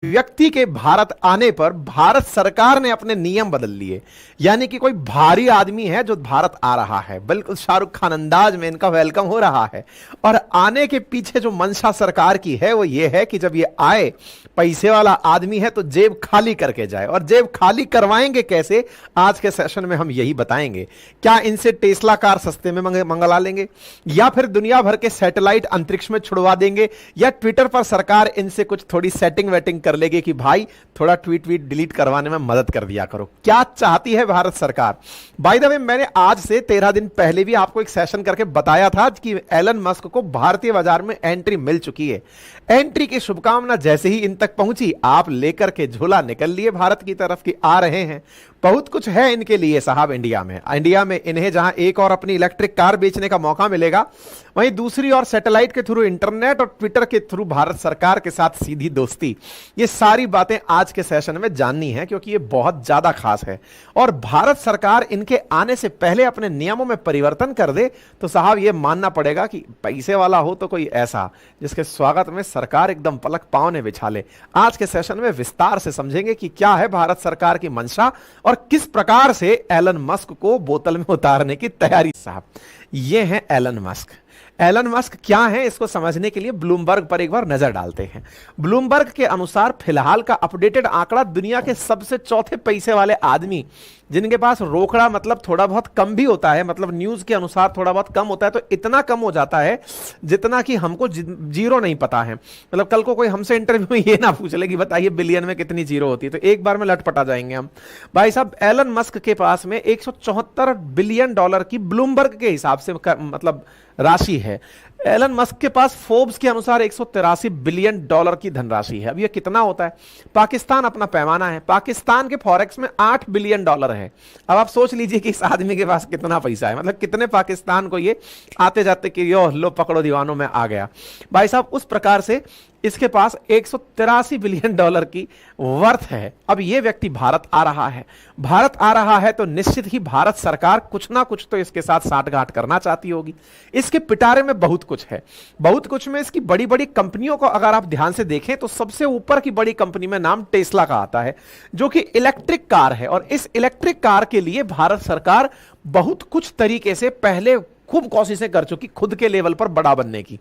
व्यक्ति के भारत आने पर भारत सरकार ने अपने नियम बदल लिए। यानी कि कोई भारी आदमी है जो भारत आ रहा है, बिल्कुल शाहरुख खान अंदाज में इनका वेलकम हो रहा है। और आने के पीछे जो मंशा सरकार की है वो ये है कि जब ये आए, पैसे वाला आदमी है तो जेब खाली करके जाए। और जेब खाली करवाएंगे कैसे, आज के सेशन में हम यही बताएंगे। क्या इनसे टेस्ला कार सस्ते में मंगला लेंगे, या फिर दुनिया भर के सैटेलाइट अंतरिक्ष में छुड़वा देंगे, या ट्विटर पर सरकार इनसे कुछ थोड़ी सेटिंग वेटिंग कर लेगी कि भाई थोड़ा ट्वीट डिलीट करवाने में मदद कर दिया करो। क्या चाहती है भारत सरकार? बाय द वे, मैंने आज से 13 दिन पहले भी आपको एक सेशन करके बताया था कि एलन मस्क को भारतीय बाजार में एंट्री मिल चुकी है। एंट्री की शुभकामना जैसे ही इन तक पहुंची, आप लेकर के झोला निकल लिए भारत की तरफ की आ रहे हैं। बहुत कुछ है इनके लिए साहब इंडिया में इन्हें जहां एक और अपनी इलेक्ट्रिक कार बेचने का मौका मिलेगा, वहीं दूसरी ओर सैटेलाइट के थ्रू, इंटरनेट और ट्विटर के थ्रू भारत सरकार के साथ सीधी दोस्ती। ये सारी बातें आज के सेशन में जाननी है, क्योंकि ये बहुत ज्यादा खास है। और भारत सरकार इनके आने से पहले अपने नियमों में परिवर्तन कर दे तो साहब ये मानना पड़ेगा कि पैसे वाला हो तो कोई ऐसा जिसके स्वागत में सरकार एकदम पलक पांव ने बिछा ले। आज के सेशन में विस्तार से समझेंगे कि क्या है भारत सरकार की मंशा और किस प्रकार से एलन मस्क को बोतल में उतारने की तैयारी। साहब ये हैं एलन मस्क। एलन मस्क क्या है, इसको समझने के लिए ब्लूमबर्ग पर एक बार नजर डालते हैं। ब्लूमबर्ग के अनुसार फिलहाल का अपडेटेड आंकड़ा, दुनिया के सबसे चौथे पैसे वाले आदमी जिनके पास रोकड़ा मतलब थोड़ा बहुत कम भी होता है, मतलब न्यूज के अनुसार थोड़ा बहुत कम होता है, तो इतना कम हो जाता है जितना कि हमको जीरो नहीं पता है। मतलब कल को कोई हमसे इंटरव्यू में ये ना पूछ ले कि बताइए बिलियन में कितनी जीरो होती है, तो एक बार में लटपटा जाएंगे हम। भाई साहब, एलन मस्क के पास में 174 बिलियन डॉलर की ब्लूमबर्ग के हिसाब से मतलब राशि है। एलन मस्क के पास फोर्ब्स के अनुसार 183 बिलियन डॉलर की धनराशि है। अब ये कितना होता है? पाकिस्तान अपना पैमाना है, पाकिस्तान के फॉरेक्स में 8 बिलियन डॉलर है। अब आप सोच लीजिए कि इस आदमी के पास कितना पैसा है, मतलब कितने पाकिस्तान को ये आते जाते कि यो लो पकड़ो दीवानों में आ गया। भाई साहब, उस प्रकार से इसके पास 183 बिलियन डॉलर की वर्थ है। अब यह व्यक्ति भारत आ रहा है। भारत आ रहा है तो निश्चित ही भारत सरकार कुछ ना कुछ तो इसके साथ साठगांठ करना चाहती होगी। इसके पिटारे में बहुत कुछ है। बहुत कुछ में इसकी बड़ी बड़ी कंपनियों को अगर आप ध्यान से देखें तो सबसे ऊपर की बड़ी कंपनी में नाम टेस्ला का आता है, जो कि इलेक्ट्रिक कार है। और इस इलेक्ट्रिक कार के लिए भारत सरकार बहुत कुछ तरीके से पहले खूब कोशिशें कर चुकी खुद के लेवल पर बड़ा बनने की।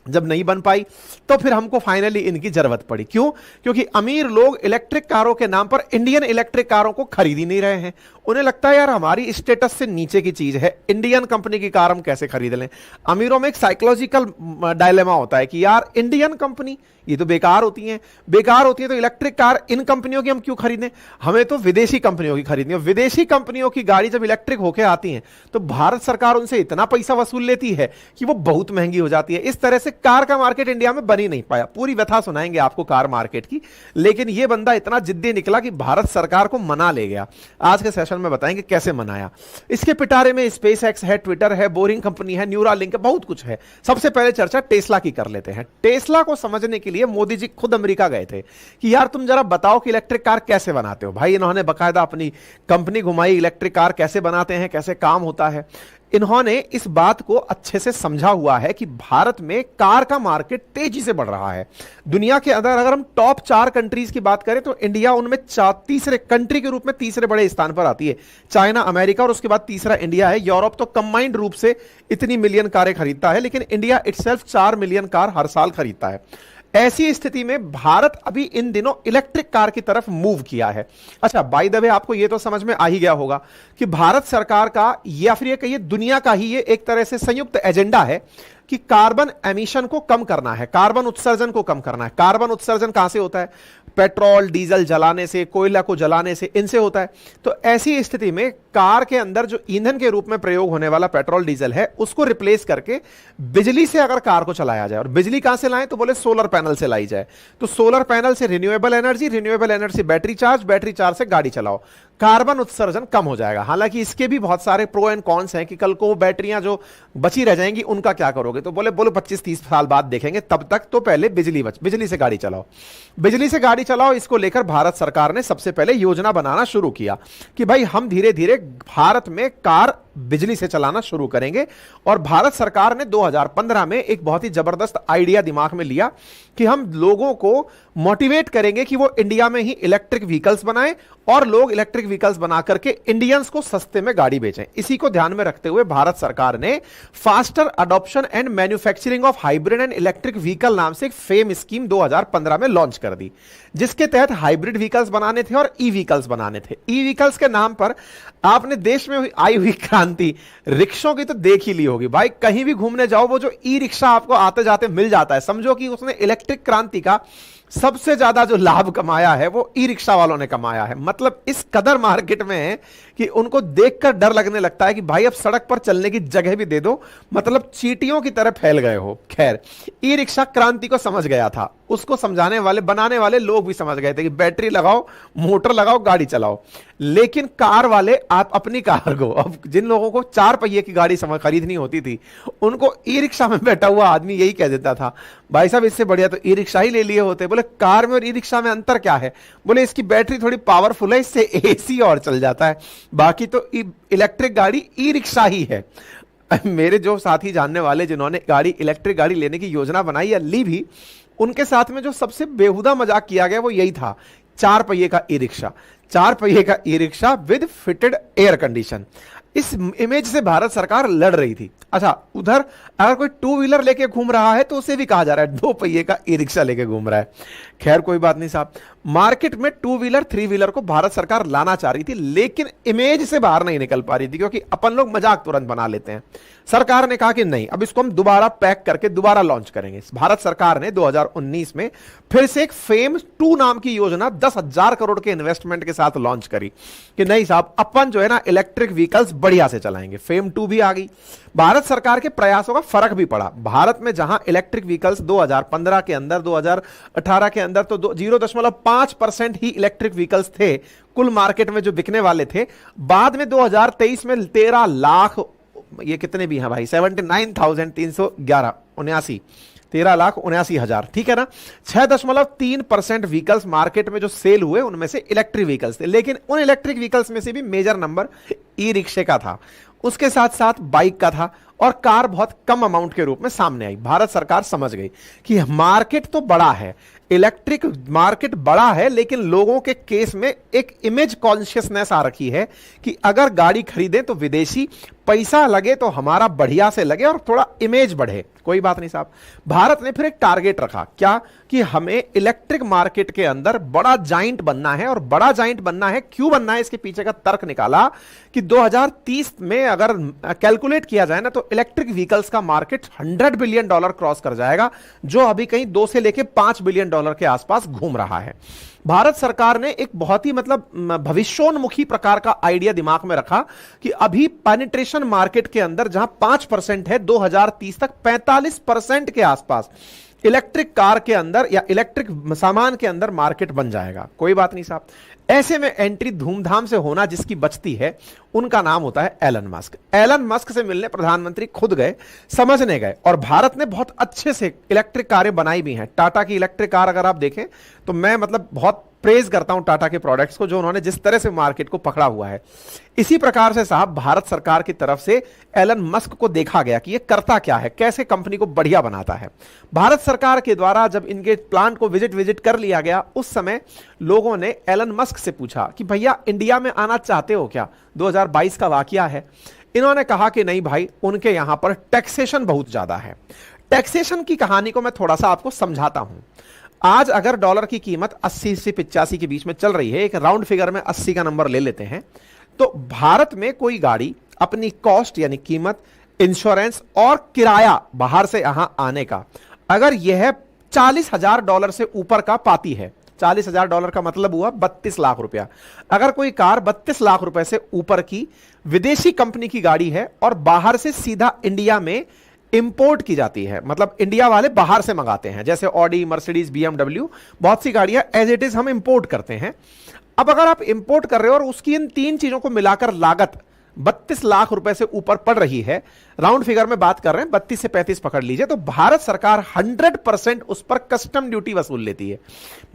जब नहीं बन पाई तो फिर हमको फाइनली इनकी जरूरत पड़ी। क्यों? क्योंकि अमीर लोग इलेक्ट्रिक कारों के नाम पर इंडियन इलेक्ट्रिक कारों को खरीद ही नहीं रहे हैं। उन्हें लगता है यार हमारी स्टेटस से नीचे की चीज है, इंडियन कंपनी की कार हम कैसे खरीद लें। अमीरों में एक साइकोलॉजिकल डायलेमा होता है कि यार इंडियन कंपनी ये तो बेकार होती हैं, तो इलेक्ट्रिक कार इन कंपनियों की हम क्यों खरीदें, हमें तो विदेशी कंपनियों की खरीदनी है। विदेशी कंपनियों की गाड़ी जब इलेक्ट्रिक होकर आती है तो भारत सरकार उनसे इतना पैसा वसूल लेती है कि वो बहुत महंगी हो जाती है। इस तरह से कार का मार्केट इंडिया में बन ही नहीं पाया। पूरी व्यथा सुनाएंगे आपको कार मार्केट की, लेकिन यह बंदा इतना जिद्दी निकला कि भारत सरकार को मना ले गया। आज के सेशन में बताएंगे कैसे मनाया। इसके पिटारे में स्पेस एक्स है, ट्विटर है, बोरिंग कंपनी है, न्यूरालिंक है, बहुत कुछ है। सबसे पहले चर्चा टेस्ला की कर लेते हैं। टेस्ला को समझने के लिए मोदी जी खुद अमेरिका गए थे कि यार तुम जरा बताओ कि इलेक्ट्रिक कार कैसे बनाते हो। भाई इन्होंने बकायदा अपनी कंपनी घुमाई, इलेक्ट्रिक कार कैसे बनाते हैं, कैसे काम होता है। इन्होंने इस बात को अच्छे से समझा हुआ है कि भारत में कार का मार्केट तेजी से बढ़ रहा है। दुनिया के अंदर अगर हम टॉप 4 कंट्रीज की बात करें तो इंडिया उनमें तीसरे कंट्री के रूप में तीसरे बड़े स्थान पर आती है। चाइना, अमेरिका और उसके बाद तीसरा इंडिया है। यूरोप तो कंबाइंड रूप से इतनी मिलियन कारें खरीदता है, लेकिन इंडिया इटसेल्फ 4 मिलियन कार हर साल खरीदता है। ऐसी स्थिति में भारत अभी इन दिनों इलेक्ट्रिक कार की तरफ मूव किया है। अच्छा, बाय द वे आपको यह तो समझ में आ ही गया होगा कि भारत सरकार का या फिर ये कहिए दुनिया का ही ये एक तरह से संयुक्त एजेंडा है कि कार्बन एमिशन को कम करना है, कार्बन उत्सर्जन को कम करना है। कार्बन उत्सर्जन कहां से होता है? पेट्रोल डीजल जलाने से, कोयला को जलाने से, इनसे होता है। तो ऐसी स्थिति में कार के अंदर जो ईंधन के रूप में प्रयोग होने वाला पेट्रोल डीजल है उसको रिप्लेस करके बिजली से अगर कार को चलाया जाए, और बिजली कहां से लाएं तो बोले सोलर पैनल से लाई जाए। तो सोलर पैनल से रिन्यूएबल एनर्जी से बैटरी चार्ज से गाड़ी चलाओ। कार्बन उत्सर्जन कम हो जाएगा। हालांकि इसके भी बहुत सारे प्रो एंड कॉन्स हैं कि कल को वो बैटरियां जो बची रह जाएंगी उनका क्या करोगे, तो बोले 25-30 साल बाद देखेंगे, तब तक तो पहले बिजली से गाड़ी चलाओ, बिजली से गाड़ी चलाओ। इसको लेकर भारत सरकार ने सबसे पहले योजना बनाना शुरू किया कि भाई हम धीरे धीरे भारत में कार बिजली से चलाना शुरू करेंगे। और भारत सरकार ने 2015 में एक बहुत ही जबरदस्त आइडिया दिमाग में लिया कि हम लोगों को मोटिवेट करेंगे कि वो इंडिया में ही इलेक्ट्रिक व्हीकल्स बनाएं और लोग इलेक्ट्रिक व्हीकल्स बना करके इंडियंस को सस्ते में गाड़ी बेचें। इसी को ध्यान में रखते हुए भारत सरकार ने faster adoption and manufacturing of hybrid and electric vehicle नाम से एक फेम स्कीम 2015 में लॉन्च कर दी, जिसके तहत हाइब्रिड व्हीकल्स बनाने थे और ई व्हीकल्स बनाने थे। ई व्हीकल्स के नाम पर आपने देश में आई हुई क्रांति रिक्शों की तो देख ही ली होगी भाई। कहीं भी घूमने जाओ, वो जो ई रिक्शा आपको आते जाते मिल जाता है, समझो कि उसने इलेक्ट्रिक क्रांति का सबसे ज्यादा जो लाभ कमाया है वो ई रिक्शा वालों ने कमाया है। मतलब इस कदर मार्केट में है कि उनको देखकर डर लगने लगता है कि भाई अब सड़क पर चलने की जगह भी दे दो, मतलब चींटियों की तरह फैल गए हो। खैर, ई रिक्शा क्रांति को समझ गया था, उसको समझाने वाले बनाने वाले लोग भी समझ गए थे कि बैटरी लगाओ, मोटर लगाओ, गाड़ी चलाओ। लेकिन कार वाले आप अपनी कार को, अब जिन लोगों को 4 पहिए की गाड़ी खरीदनी होती थी उनको ई रिक्शा में बैठा हुआ आदमी यही कह देता था, भाई साहब इससे बढ़िया तो ई रिक्शा ही ले लिए होते। बोले कार में और ई रिक्शा में अंतर क्या है? बोले इसकी बैटरी थोड़ी पावरफुल है, इससे एसी और चल जाता है, बाकी तो इलेक्ट्रिक गाड़ी ई रिक्शा ही है। मेरे जो साथी जानने वाले जिन्होंने इलेक्ट्रिक गाड़ी लेने की योजना बनाई या ली भी, उनके साथ में जो सबसे बेहुदा मजाक किया गया वो यही था, 4 पहिए का ई रिक्शा, 4 पहिए का e rickshaw with fitted air condition. इस इमेज से भारत सरकार लड़ रही थी। अच्छा, उधर अगर कोई 2 व्हीलर लेके घूम रहा है तो उसे भी कहा जा रहा है 2 पहिए का ई रिक्शा लेके घूम रहा है। खैर कोई बात नहीं साहब, मार्केट में 2 व्हीलर 3 व्हीलर को भारत सरकार लाना चाह रही थी, लेकिन इमेज से बाहर नहीं निकल पा रही थी, क्योंकि अपन लोग मजाक तुरंत बना लेते हैं। सरकार ने कहा कि नहीं, अब इसको हम दोबारा पैक करके दोबारा लॉन्च करेंगे। भारत सरकार ने 2019 में फिर से एक फेम 2 नाम की योजना 10,000 करोड़ के इन्वेस्टमेंट के साथ लॉन्च करी कि नहीं साहब, अपन जो है ना इलेक्ट्रिक व्हीकल्स बढ़िया से चलाएंगे। फेम 2 भी आ गई। भारत सरकार के प्रयासों का फर्क भी पड़ा। भारत में जहां इलेक्ट्रिक व्हीकल्स 2015 के अंदर, 2018 के अंदर तो 0.5% ही इलेक्ट्रिक व्हीकल्स थे कुल मार्केट में जो बिकने वाले थे। बाद में 2023 में 13 लाख, ये कितने भी हैं भाई, 79,311 13,79,000, ठीक है ना। 6.3% व्हीकल्स मार्केट में जो सेल हुए उनमें से इलेक्ट्रिक व्हीकल्स थे, लेकिन उन इलेक्ट्रिक व्हीकल्स में से भी मेजर नंबर ई रिक्शे का था, उसके साथ साथ बाइक का था, और कार बहुत कम अमाउंट के रूप में सामने आई। भारत सरकार समझ गई कि मार्केट तो बड़ा है, इलेक्ट्रिक मार्केट बड़ा है, लेकिन लोगों के केस में एक इमेज कॉन्शियसनेस आ रखी है कि अगर गाड़ी खरीदें तो विदेशी, पैसा लगे तो हमारा बढ़िया से लगे और थोड़ा इमेज बढ़े। कोई बात नहीं साहब, भारत ने फिर एक टारगेट रखा, क्या कि हमें इलेक्ट्रिक मार्केट के अंदर बड़ा जाइंट बनना है। और बड़ा जाइंट बनना है, क्यों बनना है, इसके पीछे का तर्क निकाला कि 2030 में अगर कैलकुलेट किया जाए ना तो इलेक्ट्रिक व्हीकल्स का मार्केट $100 बिलियन क्रॉस कर जाएगा, जो अभी कहीं 2 से लेके $5 बिलियन के आसपास घूम रहा है। भारत सरकार ने एक बहुत ही मतलब भविष्योन्मुखी प्रकार का आइडिया दिमाग में रखा कि अभी पेनिट्रेशन मार्केट के अंदर जहां 5% है, 2030 तक 45% के आसपास इलेक्ट्रिक कार के अंदर या इलेक्ट्रिक सामान के अंदर मार्केट बन जाएगा। कोई बात नहीं साहब, ऐसे में एंट्री धूमधाम से होना जिसकी बचती है, उनका नाम होता है एलन मस्क। एलन मस्क से मिलने प्रधानमंत्री खुद गए, समझने गए, और भारत ने बहुत अच्छे से इलेक्ट्रिक कारें बनाई भी हैं। टाटा की इलेक्ट्रिक कार अगर आप देखें तो मैं मतलब बहुत प्रेज करता हूं टाटा के प्रोडक्ट्स को, जो उन्होंने जिस तरह से मार्केट को पकड़ा हुआ है। इसी प्रकार से साहब भारत सरकार की तरफ से एलन मस्क को देखा गया कि ये करता क्या है, कैसे कंपनी को बढ़िया बनाता है। भारत सरकार के द्वारा जब इनके प्लांट को विजिट कर लिया गया, उस समय लोगों ने एलन मस्क से पूछा कि भैया इंडिया में आना चाहते हो क्या, 2022 का वाकया है। इन्होंने कहा कि नहीं भाई, उनके यहां पर टैक्सेशन बहुत ज्यादा है। टैक्सेशन की कहानी को मैं थोड़ा सा आपको समझाता हूं। आज अगर डॉलर की कीमत 80 से 85 के बीच में चल रही है, एक राउंड फिगर में 80 का नंबर ले लेते हैं, तो भारत में कोई गाड़ी अपनी कॉस्ट यानी कीमत, इंश्योरेंस और किराया बाहर से यहां आने का, अगर यह $40,000 से ऊपर का पाती है, $40,000 का मतलब हुआ 32 लाख रुपया। अगर कोई कार 32 लाख रुपए से ऊपर की विदेशी कंपनी की गाड़ी है और बाहर से सीधा इंडिया में इंपोर्ट की जाती है, मतलब इंडिया वाले बाहर से मंगाते हैं, जैसे ऑडी, मर्सिडीज, BMW, बहुत सी गाड़ियां एज इट इज हम इंपोर्ट करते हैं। अब अगर आप इंपोर्ट कर रहे हो और उसकी इन तीन चीजों को मिलाकर लागत 32 लाख रुपए से ऊपर पड़ रही है, राउंड फिगर में बात कर रहे हैं, 32 से 35 पकड़ लीजिए, तो भारत सरकार 100% उस पर कस्टम ड्यूटी वसूल लेती है।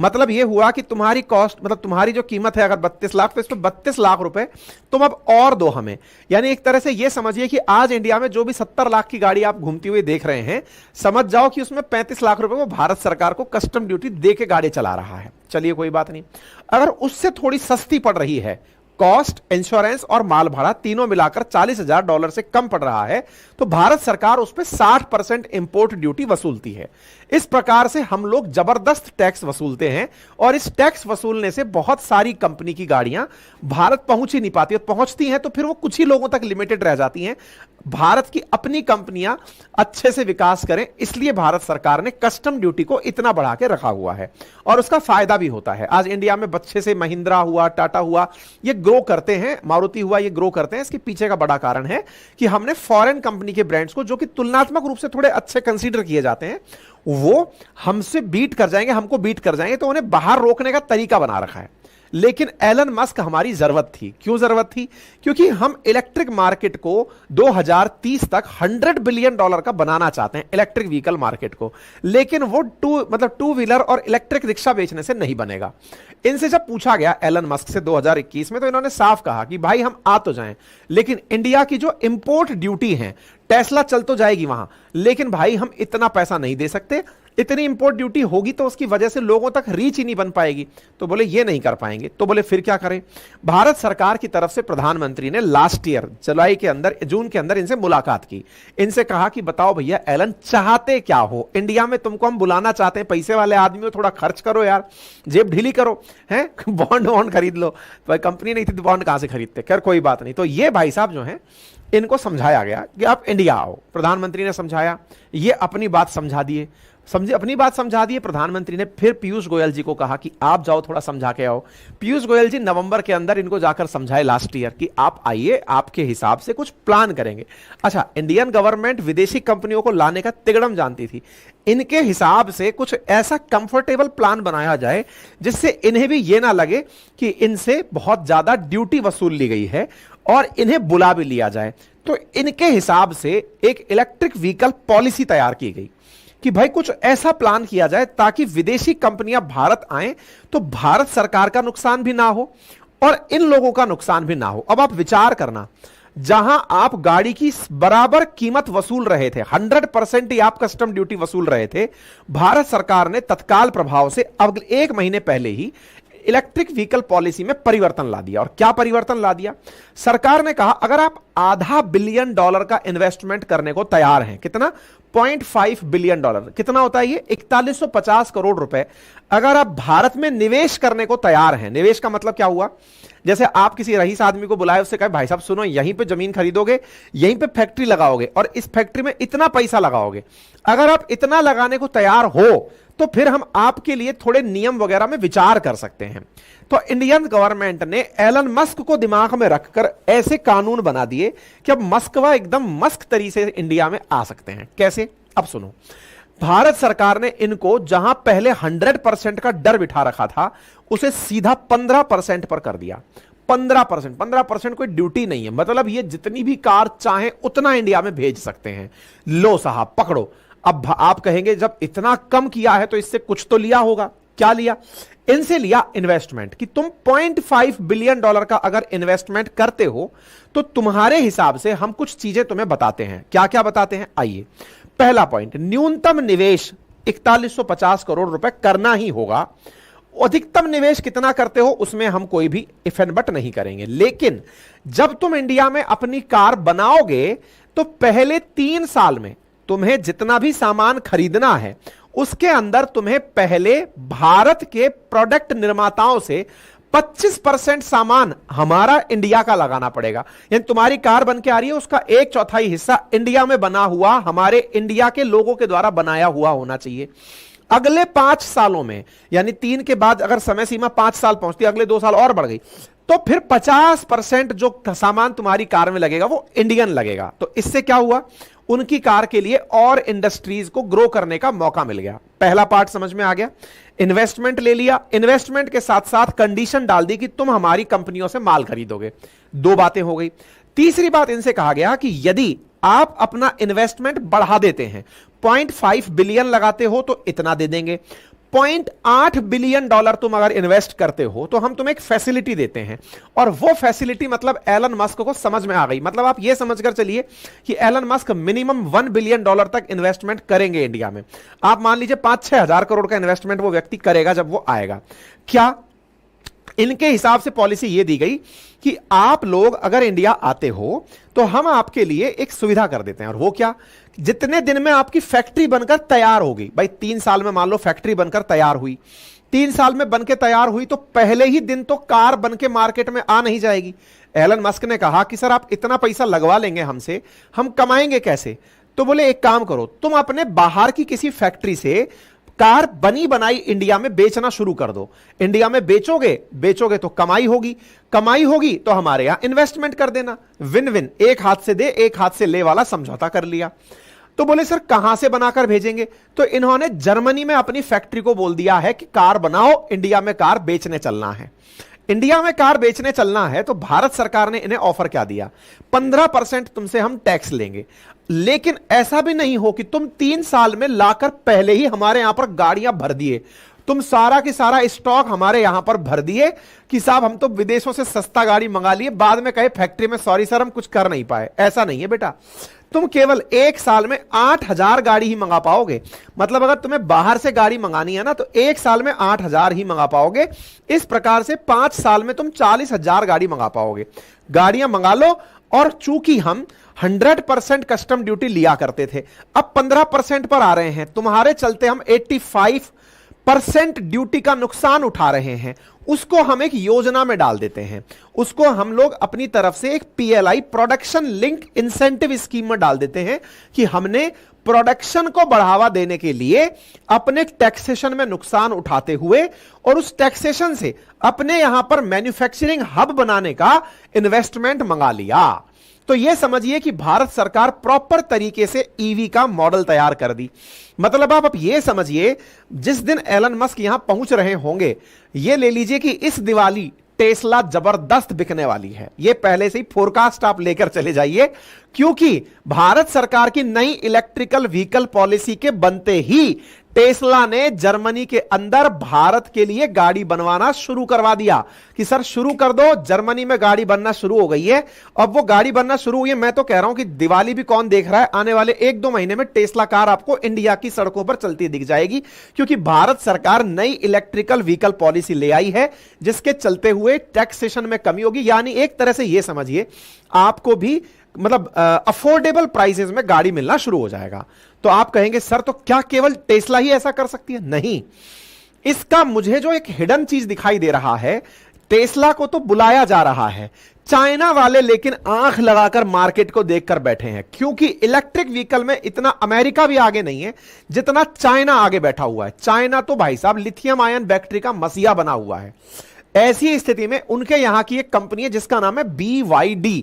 मतलब यह हुआ कि तुम्हारी कॉस्ट, मतलब तुम्हारी जो कीमत है अगर 32 लाख, तो इस पर 32 लाख रुपए तुम अब और दो हमें। यानी एक तरह से यह समझिए कि आज इंडिया में जो भी 70 लाख की गाड़ी आप घूमती हुई देख रहे हैं, समझ जाओ कि उसमें 35 लाख रुपए वो भारत सरकार को कस्टम ड्यूटी दे के गाड़ी चला रहा है। चलिए कोई बात नहीं। अगर उससे थोड़ी सस्ती पड़ रही है, कॉस्ट, इंश्योरेंस और माल भाड़ा तीनों मिलाकर $40,000 से कम पड़ रहा है, तो भारत सरकार उस पर 60% इंपोर्ट ड्यूटी वसूलती है। इस प्रकार से हम लोग जबरदस्त टैक्स वसूलते हैं और इस टैक्स वसूलने से बहुत सारी कंपनी की गाड़ियां भारत पहुंच ही नहीं पाती, और पहुंचती हैं तो फिर वो कुछ ही लोगों तक लिमिटेड रह जाती हैं। भारत की अपनी कंपनियां अच्छे से विकास करें, इसलिए भारत सरकार ने कस्टम ड्यूटी को इतना बढ़ा के रखा हुआ है और उसका फायदा भी होता है। आज इंडिया में बच्चे से महिंद्रा हुआ, टाटा हुआ, ये ग्रो करते हैं, मारुति हुआ, ये ग्रो करते हैं। इसके पीछे का बड़ा कारण है कि हमने फॉरेन कंपनी के ब्रांड्स को, जो कि तुलनात्मक रूप से थोड़े अच्छे कंसीडर किए जाते हैं, वो हमसे बीट कर जाएंगे, हमको बीट कर जाएंगे, तो उन्हें बाहर रोकने का तरीका बना रखा है। लेकिन एलन मस्क हमारी जरूरत थी। क्यों जरूरत थी? क्योंकि हम इलेक्ट्रिक मार्केट को 2030 तक $100 बिलियन का बनाना चाहते हैं, इलेक्ट्रिक व्हीकल मार्केट को। लेकिन वो टू व्हीलर और इलेक्ट्रिक रिक्शा बेचने से नहीं बनेगा। इनसे जब पूछा गया एलन मस्क से 2021 में, तो इन्होंने साफ कहा कि भाई हम आ तो जाएं, लेकिन इंडिया की जो इंपोर्ट ड्यूटी है, टेस्ला चल तो जाएगी वहां, लेकिन भाई हम इतना पैसा नहीं दे सकते। इतनी इंपोर्ट ड्यूटी होगी तो उसकी वजह से लोगों तक रीच ही नहीं बन पाएगी। तो बोले ये नहीं कर पाएंगे। तो बोले फिर क्या करें? भारत सरकार की तरफ से प्रधानमंत्री ने लास्ट ईयर जून के अंदर इनसे मुलाकात की। इनसे कहा कि बताओ भैया एलन, चाहते क्या हो? इंडिया में तुमको हम बुलाना चाहते हैं, पैसे वाले आदमी हो, थोड़ा खर्च करो यार, जेब ढीली करो, हैं बॉन्ड खरीद लो। तो कंपनी नहीं थी तो बॉन्ड कहां से खरीदते? खैर कोई बात नहीं। तो ये भाई साहब जो है, इनको समझाया गया कि आप इंडिया आओ। प्रधानमंत्री ने समझाया, ये अपनी बात समझा दिए, अपनी बात समझा दिए प्रधानमंत्री ने। फिर पीयूष गोयल जी को कहा कि आप जाओ थोड़ा समझा के आओ। पीयूष गोयल जी नवंबर के अंदर इनको जाकर समझाए लास्ट ईयर कि आप आइए, आपके हिसाब से कुछ प्लान करेंगे। अच्छा, इंडियन गवर्नमेंट विदेशी कंपनियों को लाने का तिगड़म जानती थी। इनके हिसाब से कुछ ऐसा कंफर्टेबल प्लान बनाया जाए जिससे इन्हें भी ये ना लगे कि इनसे बहुत ज्यादा ड्यूटी वसूल ली गई है, और इन्हें बुला भी लिया जाए। तो इनके हिसाब से एक इलेक्ट्रिक व्हीकल पॉलिसी तैयार की गई कि भाई कुछ ऐसा प्लान किया जाए ताकि विदेशी कंपनियां भारत आएं तो भारत सरकार का नुकसान भी ना हो और इन लोगों का नुकसान भी ना हो। अब आप विचार करना, जहां आप गाड़ी की बराबर कीमत वसूल रहे थे, 100% ही आप कस्टम ड्यूटी वसूल रहे थे, भारत सरकार ने तत्काल प्रभाव से अब 1 महीने पहले ही इलेक्ट्रिक व्हीकल पॉलिसी में परिवर्तन ला दिया। और क्या परिवर्तन ला दिया? सरकार ने कहा अगर आप $500 बिलियन का इन्वेस्टमेंट करने को तैयार हैं, कितना? $0.5 बिलियन, कितना होता है ये? 4150 करोड़ रुपए अगर आप भारत में निवेश करने को तैयार हैं। निवेश का मतलब क्या हुआ? जैसे आप किसी रईस आदमी को बुलाए, उससे कहे भाई साहब सुनो, यहीं पे जमीन खरीदोगे, यहीं पे फैक्ट्री लगाओगे और इस फैक्ट्री में इतना पैसा लगाओगे। अगर आप इतना लगाने को तैयार हो तो फिर हम आपके लिए थोड़े नियम वगैरह में विचार कर सकते हैं। तो इंडियन गवर्नमेंट ने एलन मस्क को दिमाग में रखकर ऐसे कानून बना दिए कि अब मस्कवा एकदम मस्क तरीके से इंडिया में आ सकते हैं। कैसे? अब सुनो, भारत सरकार ने इनको जहां पहले 100% का डर बिठा रखा था, उसे सीधा 15% पर कर दिया। 15% कोई ड्यूटी नहीं है, मतलब ये जितनी भी कार चाहे उतना इंडिया में भेज सकते हैं। लो साहब पकड़ो। अब आप कहेंगे जब इतना कम किया है तो इससे कुछ तो लिया होगा। क्या लिया? इनसे लिया इन्वेस्टमेंट, कि तुम $0.5 बिलियन का अगर इन्वेस्टमेंट करते हो तो तुम्हारे हिसाब से हम कुछ चीजें तुम्हें बताते हैं। क्या क्या बताते हैं? आइए, पहला पॉइंट, न्यूनतम निवेश 4150 करोड़ रुपए करना ही होगा। अधिकतम निवेश कितना करते हो उसमें हम कोई भी इफ एंड बट नहीं करेंगे, लेकिन जब तुम इंडिया में अपनी कार बनाओगे तो पहले 3 साल में तुम्हें जितना भी सामान खरीदना है उसके अंदर तुम्हें पहले भारत के प्रोडक्ट निर्माताओं से 25% सामान हमारा इंडिया का लगाना पड़ेगा। यानी तुम्हारी कार बन के आ रही है, उसका 1/4 हिस्सा इंडिया में बना हुआ, हमारे इंडिया के लोगों के द्वारा बनाया हुआ होना चाहिए। अगले 5 सालों में, यानी 3 के बाद अगर समय सीमा 5 साल पहुंचती, अगले 2 साल और बढ़ गई, तो फिर 50% जो सामान तुम्हारी कार में लगेगा वो इंडियन लगेगा। तो इससे क्या हुआ? उनकी कार के लिए और इंडस्ट्रीज को ग्रो करने का मौका मिल गया। पहला पार्ट समझ में आ गया। इन्वेस्टमेंट ले लिया, इन्वेस्टमेंट के साथ साथ कंडीशन डाल दी कि तुम हमारी कंपनियों से माल खरीदोगे। दो बातें हो गई। तीसरी बात इनसे कहा गया कि यदि आप अपना इन्वेस्टमेंट बढ़ा देते हैं, 0.5 बिलियन लगाते हो तो इतना दे देंगे, 0.8 बिलियन डॉलर तुम अगर इन्वेस्ट करते हो तो हम तुम्हें एक फैसिलिटी देते हैं। और वो फैसिलिटी मतलब एलन मस्क को समझ में आ गई। मतलब आप ये समझकर चलिए कि Elon Musk minimum 1 billion dollar तक इन्वेस्टमेंट करेंगे इंडिया में। आप मान लीजिए 5-6 हजार करोड़ का इन्वेस्टमेंट वो व्यक्ति करेगा जब वो आएगा। क्या इनके हिसाब से पॉलिसी ये दी गई कि आप लोग अगर इंडिया आते हो तो हम आपके लिए एक सुविधा कर देते हैं। और वो क्या? जितने दिन में आपकी फैक्ट्री बनकर तैयार होगी, भाई 3 साल में मान लो फैक्ट्री बनकर तैयार हुई, 3 साल में बनकर तैयार हुई तो पहले ही दिन तो कार बनके मार्केट में आ नहीं जाएगी। एलन मस्क ने कहा कि सर आप इतना पैसा लगवा लेंगे हमसे, हम कमाएंगे कैसे? तो बोले एक काम करो, तुम अपने बाहर की किसी फैक्ट्री से कार बनी बनाई इंडिया में बेचना शुरू कर दो। इंडिया में बेचोगे तो कमाई होगी तो हमारे यहां इन्वेस्टमेंट कर देना। विन विन, एक हाथ से दे एक हाथ से ले वाला समझौता कर लिया। तो बोले सर कहां से बनाकर भेजेंगे? तो इन्होंने जर्मनी में अपनी फैक्ट्री को बोल दिया है कि कार बनाओ, इंडिया में कार बेचने चलना है। इंडिया में कार बेचने चलना है तो भारत सरकार ने इन्हें ऑफर क्या दिया? 15% तुमसे हम टैक्स लेंगे, लेकिन ऐसा भी नहीं हो कि तुम 3 साल में लाकर पहले ही हमारे यहां पर गाड़ियां भर दिए, तुम सारा की सारा स्टॉक हमारे यहां पर भर दिए कि साहब हम तो विदेशों से सस्ता गाड़ी मंगा लिए, बाद में कहे फैक्ट्री में सॉरी सर हम कुछ कर नहीं पाए। ऐसा नहीं है बेटा, तुम केवल 1 साल में 8,000 गाड़ी ही मंगा पाओगे। मतलब अगर तुम्हें बाहर से गाड़ी मंगानी है ना तो 1 साल में 8,000 ही मंगा पाओगे। इस प्रकार से 5 साल में तुम 40,000 गाड़ी मंगा पाओगे। गाड़ियां मंगा लो। और चूंकि हम 100% कस्टम ड्यूटी लिया करते थे, अब 15% पर आ रहे हैं, तुम्हारे चलते हम 85% ड्यूटी का नुकसान उठा रहे हैं। उसको हम एक योजना में डाल देते हैं, उसको हम लोग अपनी तरफ से एक PLI production link incentive scheme में डाल देते हैं कि हमने प्रोडक्शन को बढ़ावा देने के लिए अपने टैक्सेशन में नुकसान उठाते हुए और उस टैक्सेशन से अपने यहां पर मैन्युफैक्चरिंग हब बनाने का इन्वेस्टमेंट मंगा लिया। तो यह समझिए कि भारत सरकार प्रॉपर तरीके से ईवी का मॉडल तैयार कर दी। मतलब आप यह समझिए जिस दिन एलन मस्क यहां पहुंच रहे होंगे, यह ले लीजिए कि इस दिवाली टेस्ला जबरदस्त बिकने वाली है। यह पहले से ही फोरकास्ट आप लेकर चले जाइए, क्योंकि भारत सरकार की नई इलेक्ट्रिकल व्हीकल पॉलिसी के बनते ही टेस्ला ने जर्मनी के अंदर भारत के लिए गाड़ी बनवाना शुरू करवा दिया कि सर शुरू कर दो, जर्मनी में गाड़ी बनना शुरू हो गई है। अब वो गाड़ी बनना शुरू हुई है, मैं तो कह रहा हूं कि दिवाली भी कौन देख रहा है, आने वाले 1-2 महीने में टेस्ला कार आपको इंडिया की सड़कों पर चलती दिख जाएगी, क्योंकि भारत सरकार नई इलेक्ट्रिकल व्हीकल पॉलिसी ले आई है जिसके चलते हुए टैक्सेशन में कमी होगी। यानी एक तरह से यह समझिए आपको भी मतलब अफोर्डेबल प्राइसेस में गाड़ी मिलना शुरू हो जाएगा। तो आप कहेंगे सर तो क्या केवल टेस्ला ही ऐसा कर सकती है? नहीं, इसका मुझे जो एक हिडन चीज दिखाई दे रहा है, टेस्ला को तो बुलाया जा रहा है, चाइना वाले लेकिन आंख लगाकर मार्केट को देखकर बैठे हैं, क्योंकि इलेक्ट्रिक व्हीकल में इतना अमेरिका भी आगे नहीं है जितना चाइना आगे बैठा हुआ है। चाइना तो भाई साहब लिथियम आयन बैटरी का मसीहा बना हुआ है। ऐसी स्थिति में उनके यहां की एक कंपनी है जिसका नाम है BYD,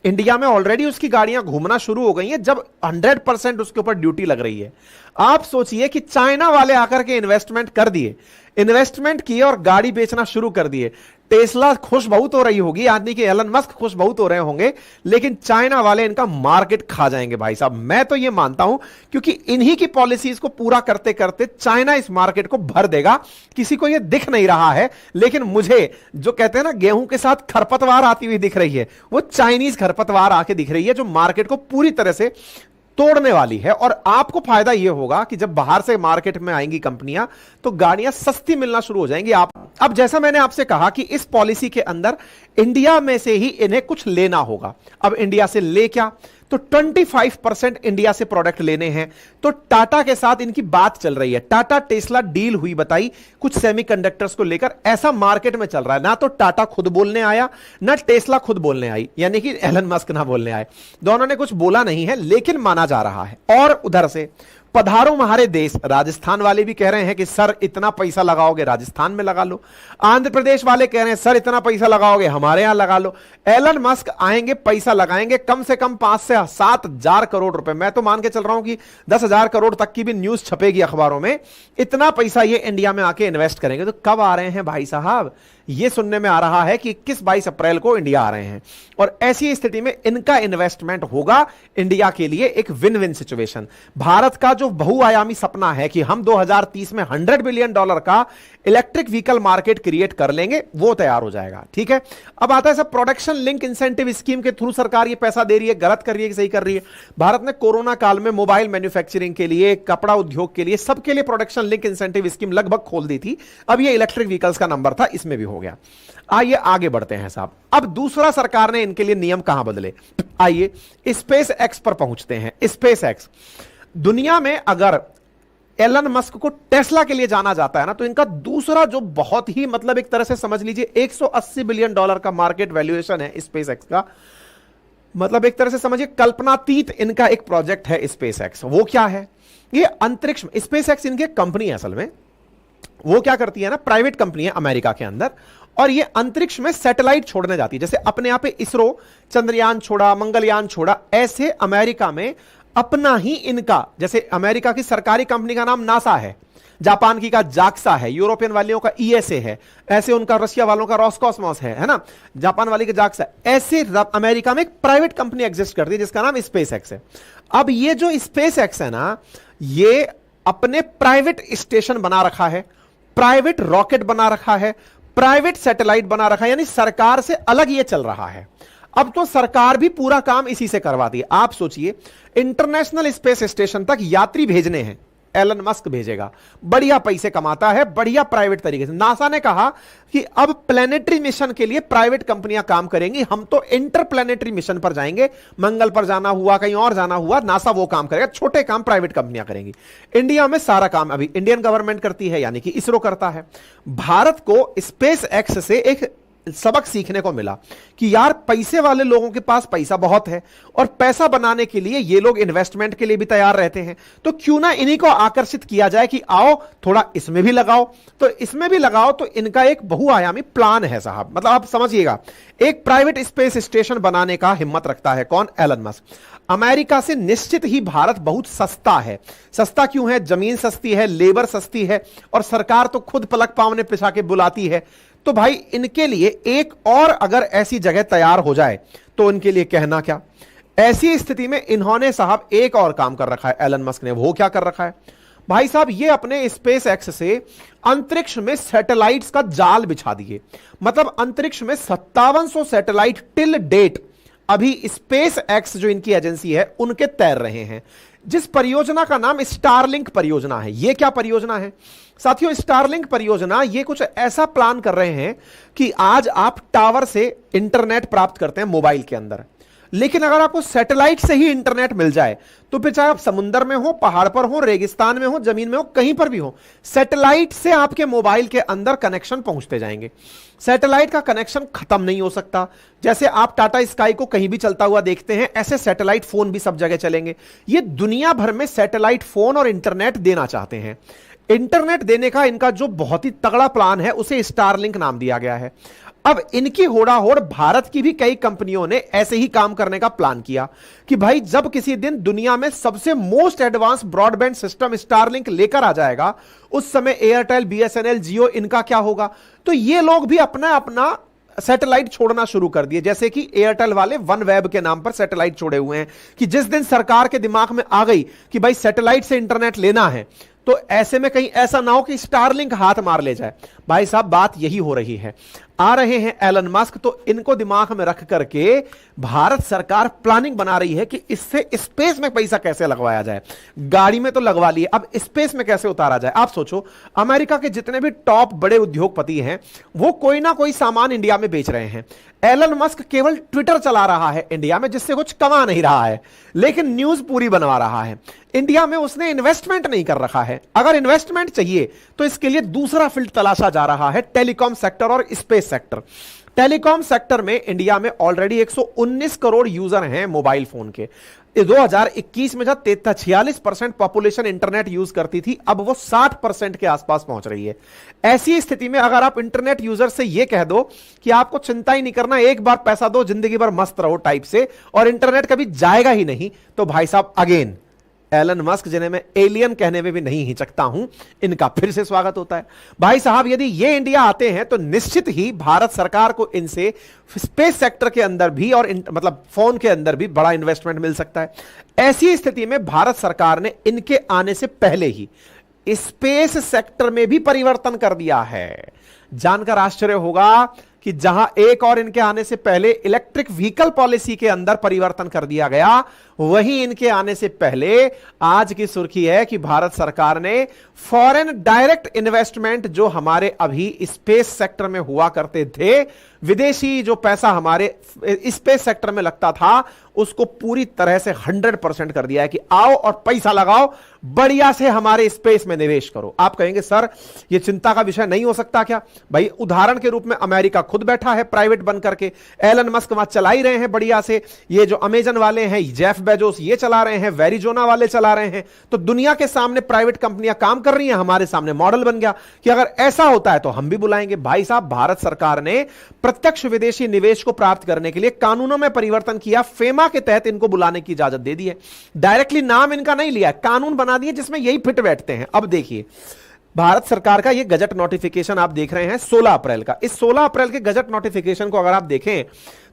इंडिया में ऑलरेडी उसकी गाड़ियां घूमना शुरू हो गई हैं, जब 100% उसके ऊपर ड्यूटी लग रही है। आप सोचिए कि चाइना वाले आकर के इन्वेस्टमेंट कर दिए, इन्वेस्टमेंट किए और गाड़ी बेचना शुरू कर दिए। टेस्ला खुश बहुत हो रही होगी, आदमी के एलन मस्क खुश बहुत हो रहे होंगे, लेकिन चाइना वाले इनका मार्केट खा जाएंगे भाई साहब। मैं तो यह मानता हूं क्योंकि इन्हीं की पॉलिसीज को पूरा करते करते चाइना इस मार्केट को भर देगा। किसी को यह दिख नहीं रहा है, लेकिन मुझे जो कहते हैं ना गेहूं के साथ खरपतवार आती हुई दिख रही है, वो चाइनीज खरपतवार आके दिख रही है जो मार्केट को पूरी तरह से तोड़ने वाली है। और आपको फायदा यह होगा कि जब बाहर से मार्केट में आएंगी कंपनियां तो गाड़ियां सस्ती मिलना शुरू हो जाएंगी। अब जैसा मैंने आपसे कहा कि इस पॉलिसी के अंदर इंडिया में से ही इन्हें कुछ लेना होगा। अब इंडिया से ले क्या? तो 25% इंडिया से प्रोडक्ट लेने हैं। तो टाटा के साथ इनकी बात चल रही है, टाटा टेस्ला डील हुई बताई कुछ सेमीकंडक्टर्स को लेकर। ऐसा मार्केट में चल रहा है, ना तो टाटा खुद बोलने आया ना टेस्ला खुद बोलने आई, यानी कि एलन मस्क ना बोलने आए, दोनों ने कुछ बोला नहीं है, लेकिन माना जा रहा है। और उधर से पधारो हमारे देश। राजस्थान वाले भी कह रहे हैं कि सर इतना पैसा लगाओगे राजस्थान में लगा लो। आंध्र प्रदेश वाले कह रहे हैं सर इतना पैसा लगाओगे हमारे यहां लगा लो। एलन मस्क आएंगे, पैसा लगाएंगे, कम से कम 5 से 7 हजार करोड़ रुपए, मैं तो मान के चल रहा हूं कि 10,000 करोड़ तक की भी न्यूज छपेगी अखबारों में। इतना पैसा ये इंडिया में आके इन्वेस्ट करेंगे। तो कब आ रहे हैं भाई साहब? ये सुनने में आ रहा है कि 21-22 अप्रैल को इंडिया आ रहे हैं, और ऐसी स्थिति में इनका इन्वेस्टमेंट होगा इंडिया के लिए एक विन विन सिचुएशन। भारत का जो बहुआयामी सपना है कि हम 2030 में $100 बिलियन का इलेक्ट्रिक व्हीकल मार्केट क्रिएट कर लेंगे, वो तैयार हो जाएगा। ठीक है, अब आता है सब प्रोडक्शन लिंक इंसेंटिव स्कीम के थ्रू सरकार ये पैसा दे रही है, गलत कर रही है कि सही कर रही है? भारत ने कोरोना काल में मोबाइल मैन्युफैक्चरिंग के लिए, कपड़ा उद्योग के लिए, सबके लिए प्रोडक्शन लिंक इंसेंटिव स्कीम लगभग खोल दी थी। अब ये इलेक्ट्रिक व्हीकल्स का नंबर था, इसमें भी हो गया। आइए आगे बढ़ते हैं साहब। अब दूसरा सरकार ने इनके लिए नियम कहां बदले, आइए स्पेस एक्स पर पहुंचते हैं। स्पेस एक्स, दुनिया में अगर एलन मस्क को टेस्ला के लिए जाना जाता है ना, तो इनका दूसरा जो बहुत ही मतलब एक तरह से समझ लीजिए $180 बिलियन का मार्केट वैल्यूएशन है स्पेस एक्स का। मतलब एक तरह से समझिए कल्पनातीत इनका एक प्रोजेक्ट है स्पेस एक्स। वो क्या है? ये अंतरिक्ष में, स्पेस एक्स इनकी कंपनी है असल में। वो क्या करती है ना, प्राइवेट कंपनी है अमेरिका के अंदर, और ये अंतरिक्ष में सैटेलाइट छोड़ने जाती है। जैसे अपने यहां पे इसरो चंद्रयान छोड़ा, मंगलयान छोड़ा, ऐसे अमेरिका में अपना ही इनका, जैसे अमेरिका की सरकारी कंपनी का नाम नासा है, जापान की का जाक्सा है, यूरोपियन वालियों का ईएसए है, ऐसे उनका रशिया वालों का रोस्कॉस्मोस है ना, जापान वाली का जाक्सा। ऐसे अमेरिका में एक प्राइवेट कंपनी एग्जिस्ट करती है जिसका नाम स्पेस एक्स है। अब ये जो स्पेस एक्स है ना, ये अपने प्राइवेट स्टेशन बना रखा है, प्राइवेट रॉकेट बना रखा है, प्राइवेट सैटेलाइट बना रखा है, यानी सरकार से अलग ये चल रहा है। अब तो सरकार भी पूरा काम इसी से करवाती है। आप सोचिए, इंटरनेशनल स्पेस स्टेशन तक यात्री भेजने हैं, एलन मस्क भेजेगा, बढ़िया पैसे कमाता है, बढ़िया प्राइवेट तरीके से। नासा ने कहा कि अब प्लेनेटरी मिशन के लिए प्राइवेट कंपनियां काम करेंगी, हम तो इंटरप्लेनेटरी मिशन पर जाएंगे, मंगल पर जाना हुआ, कहीं और जाना हुआ, नासा वो काम करेगा, छोटे काम प्राइवेट कंपनियां करेंगी। इंडिया में सारा काम अभी इंडियन गवर्नमेंट करती है, यानी कि इसरो करता है। भारत को स्पेस एक्स से एक सबक सीखने को मिला कि यार पैसे वाले लोगों के पास पैसा बहुत है, और पैसा बनाने के लिए ये लोग इन्वेस्टमेंट के लिए भी तैयार रहते हैं, तो क्यों ना इन्हीं को आकर्षित किया जाए कि आओ थोड़ा इसमें भी लगाओ। तो इसमें भी लगाओ, तो इनका एक बहुआयामी प्लान है साहब। मतलब आप समझिएगा, एक प्राइवेट स्पेस स्टेशन बनाने का हिम्मत रखता है कौन? Elon Musk. अमेरिका से निश्चित ही भारत बहुत सस्ता है। सस्ता क्यों है? जमीन सस्ती है, लेबर सस्ती है, और सरकार तो खुद पलक पावने पिछा के बुलाती है। तो भाई इनके लिए एक और अगर ऐसी जगह तैयार हो जाए तो इनके लिए कहना क्या। ऐसी स्थिति में इन्होंने साहब एक और काम कर रखा है एलन मस्क ने। वो क्या कर रखा है भाई साहब? ये अपने स्पेस एक्स से अंतरिक्ष में सैटेलाइट्स का जाल बिछा दिए। मतलब अंतरिक्ष में 5700 सैटेलाइट टिल डेट अभी स्पेस एक्स जो इनकी एजेंसी है उनके तैर रहे हैं, जिस परियोजना का नाम स्टारलिंक परियोजना है। यह क्या परियोजना है साथियों? स्टारलिंक परियोजना ये कुछ ऐसा प्लान कर रहे हैं कि आज आप टावर से इंटरनेट प्राप्त करते हैं मोबाइल के अंदर, लेकिन अगर आपको सैटेलाइट से ही इंटरनेट मिल जाए तो फिर चाहे आप समुद्र में हो, पहाड़ पर हो, रेगिस्तान में हो, जमीन में हो, कहीं पर भी हो, सैटेलाइट से आपके मोबाइल के अंदर कनेक्शन पहुंचते जाएंगे। सैटेलाइट का कनेक्शन खत्म नहीं हो सकता। जैसे आप टाटा स्काई को कहीं भी चलता हुआ देखते हैं, ऐसे सैटेलाइट फोन भी सब जगह चलेंगे। ये दुनिया भर में सैटेलाइट फोन और इंटरनेट देना चाहते हैं। इंटरनेट देने का इनका जो बहुत ही तगड़ा प्लान है उसे स्टारलिंक नाम दिया गया है। अब इनकी होड़ाहोड़ भारत की भी कई कंपनियों ने ऐसे ही काम करने का प्लान किया कि भाई जब किसी दिन दुनिया में सबसे most advance broadband system Starlink लेकर आ जाएगा, उस समय एयरटेल, बीएसएनएल, जियो, इनका क्या होगा। तो ये लोग भी अपना अपना सैटेलाइट छोड़ना शुरू कर दिए। जैसे कि एयरटेल वाले वन वेब के नाम पर सैटेलाइट छोड़े हुए हैं कि जिस दिन सरकार के दिमाग में आ गई कि भाई सैटेलाइट से इंटरनेट लेना है, तो ऐसे में कहीं ऐसा ना हो कि स्टारलिंक हाथ मार ले जाए। भाई साहब बात यही हो रही है। आ रहे हैं एलन मस्क, तो इनको दिमाग में रख करके भारत सरकार प्लानिंग बना रही है कि इससे स्पेस में पैसा कैसे लगवाया जाए। गाड़ी में तो लगवा लिए, अब स्पेस में कैसे उतारा जाए। आप सोचो, अमेरिका के जितने भी टॉप बड़े उद्योगपति हैं वो कोई ना कोई सामान इंडिया में बेच रहे हैं। एलन मस्क केवल ट्विटर चला रहा है इंडिया में, जिससे कुछ कमा नहीं रहा है, लेकिन न्यूज पूरी बनवा रहा है। इंडिया में उसने इन्वेस्टमेंट नहीं कर रखा है। अगर इन्वेस्टमेंट चाहिए तो इसके लिए दूसरा फील्ड तलाशा जा रहा है, टेलीकॉम सेक्टर और स्पेस सेक्टर। टेलीकॉम सेक्टर में इंडिया में ऑलरेडी 119 करोड़ यूजर हैं मोबाइल फोन के। 2021 में जब 46% पॉपुलेशन इंटरनेट यूज करती थी, अब वो 60% के आसपास पहुंच रही है। ऐसी स्थिति में अगर आप इंटरनेट यूजर से ये कह दो कि आपको चिंता ही नहीं करना, एक बार पैसा दो जिंदगी भर मस्त रहो टाइप से, और इंटरनेट कभी जाएगा ही नहीं, तो भाई साहब अगेन एलन मस्क, जिन्हें मैं एलियन कहने में भी नहीं हिचकता हूं, इनका फिर से स्वागत होता है। भाई साहब यदि ये इंडिया आते हैं तो निश्चित ही भारत सरकार को इनसे स्पेस सेक्टर के अंदर भी और मतलब फोन के अंदर भी बड़ा इन्वेस्टमेंट मिल सकता है। ऐसी स्थिति में भारत सरकार ने इनके आने से पहले ही स्पेस सेक्टर में भी परिवर्तन कर दिया है। जानकर आश्चर्य होगा कि जहां एक और इनके आने से पहले इलेक्ट्रिक व्हीकल पॉलिसी के अंदर परिवर्तन कर दिया गया, वहीं इनके आने से पहले आज की सुर्खी है कि भारत सरकार ने फॉरेन डायरेक्ट इन्वेस्टमेंट जो हमारे अभी स्पेस सेक्टर में हुआ करते थे, विदेशी जो पैसा हमारे स्पेस सेक्टर में लगता था, उसको पूरी तरह से 100% कर दिया है कि आओ और पैसा लगाओ, बढ़िया से हमारे स्पेस में निवेश करो। आप कहेंगे सर यह चिंता का विषय नहीं हो सकता क्या? भाई उदाहरण के रूप में अमेरिका खुद बैठा है प्राइवेट बन करके, एलन मस्क वहां चला ही रहे हैं बढ़िया से, ये जो अमेजन वाले हैं जेफ बेजोस ये चला रहे हैं, वेरिजोना वाले चला रहे हैं, तो दुनिया के सामने प्राइवेट कंपनियां काम कर रही हैं, हमारे सामने मॉडल बन गया कि अगर ऐसा होता है तो हम भी बुलाएंगे। भाई साहब भारत सरकार ने प्रत्यक्ष विदेशी निवेश को प्राप्त करने के लिए कानूनों में परिवर्तन किया, फेमा के तहत इनको बुलाने की इजाजत दे दी है। डायरेक्टली नाम इनका नहीं लिया, कानून बना दिए जिसमें यही फिट बैठते हैं। अब देखिए भारत सरकार का यह गजट नोटिफिकेशन आप देख रहे हैं 16 अप्रैल का। इस 16 अप्रैल के गजट नोटिफिकेशन को अगर आप देखें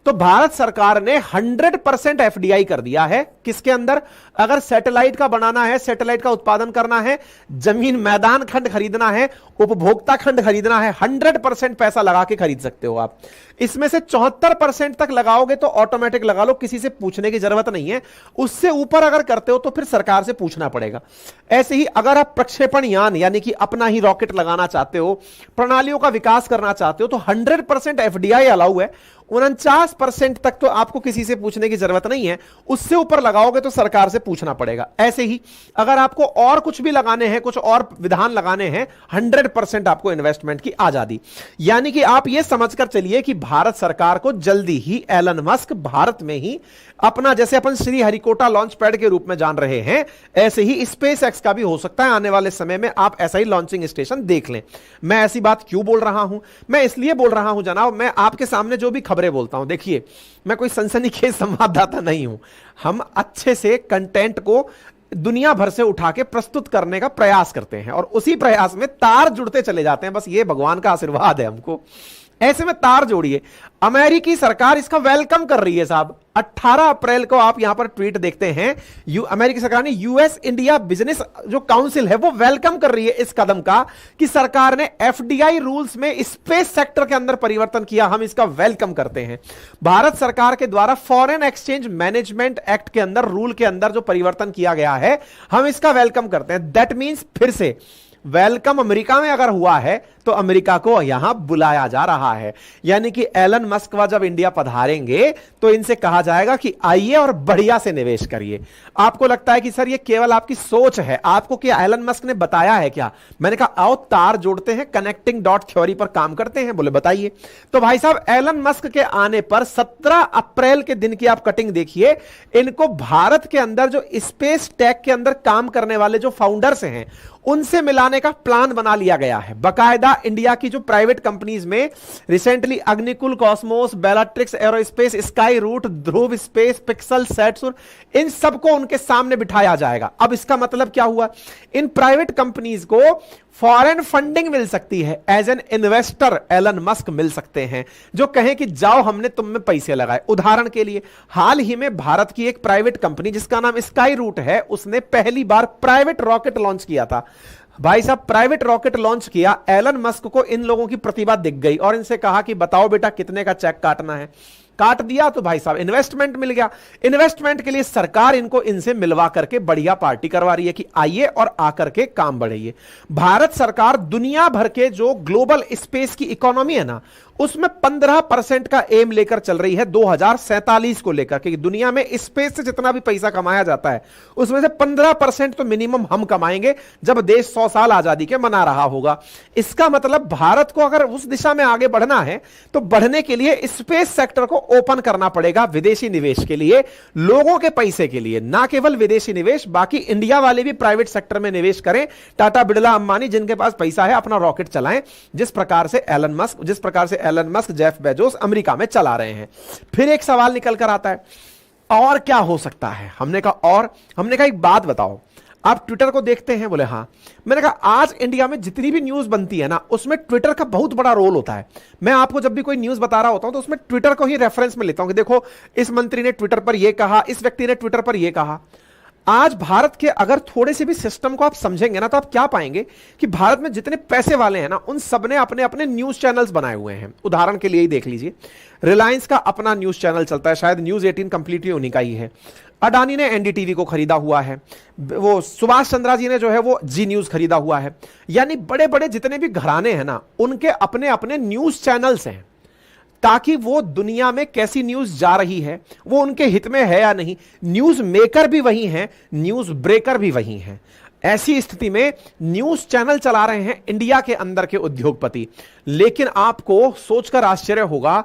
तो भारत सरकार ने 100% एफडीआई कर दिया है। किसके अंदर? अगर सैटेलाइट का बनाना है, सैटेलाइट का उत्पादन करना है, जमीन मैदान खंड खरीदना है, उपभोक्ता खंड खरीदना है, 100% पैसा लगा के खरीद सकते हो आप। इसमें से 74% तक लगाओगे तो ऑटोमेटिक लगा लो, किसी से पूछने की जरूरत नहीं है। उससे ऊपर अगर करते हो तो फिर सरकार से पूछना पड़ेगा। ऐसे ही अगर आप प्रक्षेपण यान यानी कि अपना ही रॉकेट लगाना चाहते हो, प्रणालियों का विकास करना चाहते हो, तो 100% एफडीआई अलाउ है। 49% तक तो आपको किसी से पूछने की जरूरत नहीं है, उससे ऊपर लगाओगे तो सरकार से पूछना पड़ेगा। ऐसे ही अगर आपको और कुछ भी लगाने हैं, कुछ और विधान लगाने हैं, 100% आपको इन्वेस्टमेंट की आजादी। यानी कि आप यह समझकर चलिए कि भारत सरकार को जल्दी ही एलन मस्क भारत में ही अपना, जैसे अपन श्री हरिकोटा लॉन्च पैड के रूप में जान रहे हैं, ऐसे ही स्पेस एक्स का भी हो सकता है आने वाले समय में आप ऐसा ही लॉन्चिंग स्टेशन देख लें। मैं ऐसी बात क्यों बोल रहा हूं? मैं इसलिए बोल रहा हूं जनाब, मैं आपके सामने जो भी खबरें बोलता हूं, देखिए मैं कोई सनसनीखेज संवाददाता नहीं हूं। हम अच्छे से कंटेंट को दुनिया भर से उठा के प्रस्तुत करने का प्रयास करते हैं और उसी प्रयास में तार जुड़ते चले जाते हैं। बस ये भगवान का आशीर्वाद है हमको। ऐसे में तार जोड़िए। अमेरिकी सरकार इसका वेलकम कर रही है साहब। 18 अप्रैल को आप यहां पर ट्वीट देखते हैं, अमेरिकी सरकार ने यूएस इंडिया बिजनेस जो काउंसिल है वो वेलकम कर रही है इस कदम का कि सरकार ने एफडीआई रूल्स में स्पेस सेक्टर के अंदर परिवर्तन किया। हम इसका वेलकम करते हैं। भारत सरकार के द्वारा फॉरेन एक्सचेंज मैनेजमेंट एक्ट के अंदर, रूल के अंदर जो परिवर्तन किया गया है, हम इसका वेलकम करते हैं। दैट मींस फिर से वेलकम अमेरिका में अगर हुआ है तो अमेरिका को यहां बुलाया जा रहा है। यानी कि एलन मस्क जब इंडिया पधारेंगे तो इनसे कहा जाएगा कि आइए और बढ़िया से निवेश करिए। आपको लगता है कि सर ये केवल आपकी सोच है, आपको क्या एलन मस्क ने बताया है क्या? मैंने कहा आओ तार जोड़ते हैं, कनेक्टिंग डॉट थ्योरी पर काम करते हैं। बोले बताइए। तो भाई साहब एलन मस्क के आने पर 17 अप्रैल के दिन की आप कटिंग देखिए। इनको भारत के अंदर जो स्पेस टेक के अंदर काम करने वाले जो फाउंडर्स हैं उनसे मिलाने का प्लान बना लिया गया है। बकायदा इंडिया की जो प्राइवेट कंपनीज में रिसेंटली अग्निकुल, कॉस्मोस, बेलाट्रिक्स एरोस्पेस, स्काई रूट, ध्रुव स्पेस, पिक्सल, सेटसुर, इन सबको उनके सामने बिठाया जाएगा। अब इसका मतलब क्या हुआ? इन प्राइवेट कंपनीज को फॉरेन फंडिंग मिल सकती है। As an investor Elon Musk मिल सकते हैं जो कहें कि जाओ हमने तुम में पैसे लगाए। उदाहरण के लिए हाल ही में भारत की एक प्राइवेट कंपनी जिसका नाम स्काई रूट है, उसने पहली बार प्राइवेट रॉकेट लॉन्च किया था। भाई साहब प्राइवेट रॉकेट लॉन्च किया, एलन मस्क को इन लोगों की प्रतिभा दिख गई और इनसे कहा कि बताओ बेटा कितने का चेक काटना है। काट दिया तो भाई साहब इन्वेस्टमेंट मिल गया। इन्वेस्टमेंट के लिए सरकार इनसे मिलवा करके बढ़िया पार्टी करवा रही है कि आइए और आकर के काम बढ़ाइए। भारत सरकार दुनिया भर के जो ग्लोबल स्पेस की इकोनॉमी है ना, उसमें 15% का एम लेकर चल रही है 2047 को लेकर के। दुनिया में स्पेस से जितना भी पैसा कमाया जाता है उसमें से 15% तो मिनिमम हम कमाएंगे जब देश 100 साल आजादी के मना रहा होगा। इसका मतलब भारत को अगर उस दिशा में आगे बढ़ना है तो बढ़ने के लिए स्पेस सेक्टर को ओपन करना पड़ेगा विदेशी निवेश के लिए, लोगों के पैसे के लिए, ना केवल विदेशी निवेश, बाकी इंडिया वाले भी प्राइवेट सेक्टर में निवेश करें। टाटा, बिरला, अंबानी जिनके पास पैसा है अपना रॉकेट चलाएं, जिस प्रकार से Elon Musk, Jeff Bezos America में चला रहे हैं। फिर एक सवाल निकल कर आता है, और क्या हो सकता है? हमने कहा एक बात बताओ, आप ट्विटर को देखते हैं? बोले हां। मैंने कहा आज इंडिया में जितनी भी न्यूज बनती है ना, उसमें ट्विटर का बहुत बड़ा रोल होता है। मैं आपको जब भी कोई न्यूज बता रहा होता हूं तो उसमें ट्विटर को ही रेफरेंस में लेता हूं कि देखो इस मंत्री ने ट्विटर पर यह कहा, इस व्यक्ति ने ट्विटर पर यह कहा। आज भारत के अगर थोड़े से भी सिस्टम को आप समझेंगे ना, तो आप क्या पाएंगे कि भारत में जितने पैसे वाले हैं ना, उन सबने अपने अपने न्यूज चैनल्स बनाए हुए हैं। उदाहरण के लिए ही देख लीजिए, रिलायंस का अपना न्यूज चैनल चलता है, शायद न्यूज 18 कंप्लीटली उन्हीं का ही है। अडानी ने एनडीटीवी को खरीदा हुआ है, वो सुभाष चंद्रा जी ने जो है वो जी न्यूज खरीदा हुआ है। यानी बड़े बड़े जितने भी घराने हैं ना, उनके अपने अपने न्यूज चैनल्स हैं, ताकि वो दुनिया में कैसी न्यूज जा रही है वो उनके हित में है या नहीं। न्यूज मेकर भी वही हैं, न्यूज ब्रेकर भी वही हैं। ऐसी स्थिति में न्यूज चैनल चला रहे हैं इंडिया के अंदर के उद्योगपति। लेकिन आपको सोचकर आश्चर्य होगा,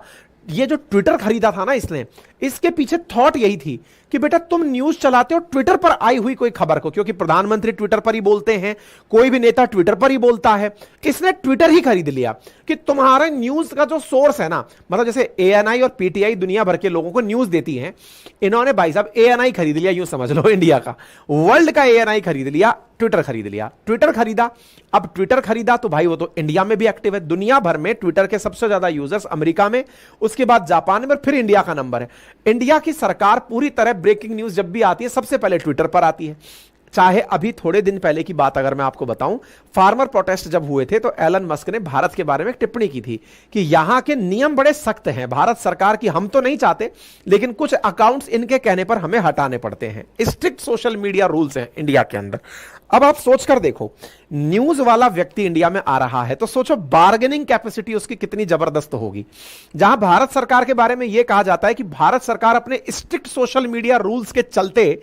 ये जो ट्विटर खरीदा था ना इसने, इसके पीछे थॉट यही थी कि बेटा तुम न्यूज चलाते हो ट्विटर पर आई हुई कोई खबर को, क्योंकि प्रधानमंत्री ट्विटर पर ही बोलते हैं, कोई भी नेता ट्विटर पर ही बोलता है। इसने ट्विटर ही खरीद लिया कि तुम्हारे न्यूज का जो सोर्स है ना, मतलब जैसे एएनआई और पीटीआई दुनिया भर के लोगों को न्यूज देती हैं, इन्होंने भाई साहब एएनआई खरीद लिया, यूं समझ लो इंडिया का, वर्ल्ड का एएनआई खरीद लिया, ट्विटर खरीद लिया। ट्विटर खरीदा, अब ट्विटर खरीदा तो भाई वो तो इंडिया में भी एक्टिव है। दुनिया भर में ट्विटर के सबसे ज्यादा यूजर्स अमेरिका में, उसके बाद जापान में, फिर इंडिया का नंबर है। इंडिया की सरकार पूरी तरह ब्रेकिंग न्यूज जब भी आती है सबसे पहले ट्विटर पर आती है। चाहे अभी थोड़े दिन पहले की बात अगर मैं आपको बताऊं, फार्मर प्रोटेस्ट जब हुए थे तो एलन मस्क ने भारत के बारे में एक टिप्पणी की थी कि यहां के नियम बड़े सख्त हैं भारत सरकार की, हम तो नहीं चाहते लेकिन कुछ अकाउंट्स इनके कहने पर हमें हटाने पड़ते हैं। स्ट्रिक्ट सोशल मीडिया रूल्स हैं इंडिया के अंदर। अब आप सोचकर देखो, न्यूज वाला व्यक्ति इंडिया में आ रहा है तो सोचो बार्गेनिंग कैपेसिटी उसकी कितनी जबरदस्त होगी। जहां भारत सरकार के बारे में यह कहा जाता है कि भारत सरकार अपने स्ट्रिक्ट सोशल मीडिया रूल्स के चलते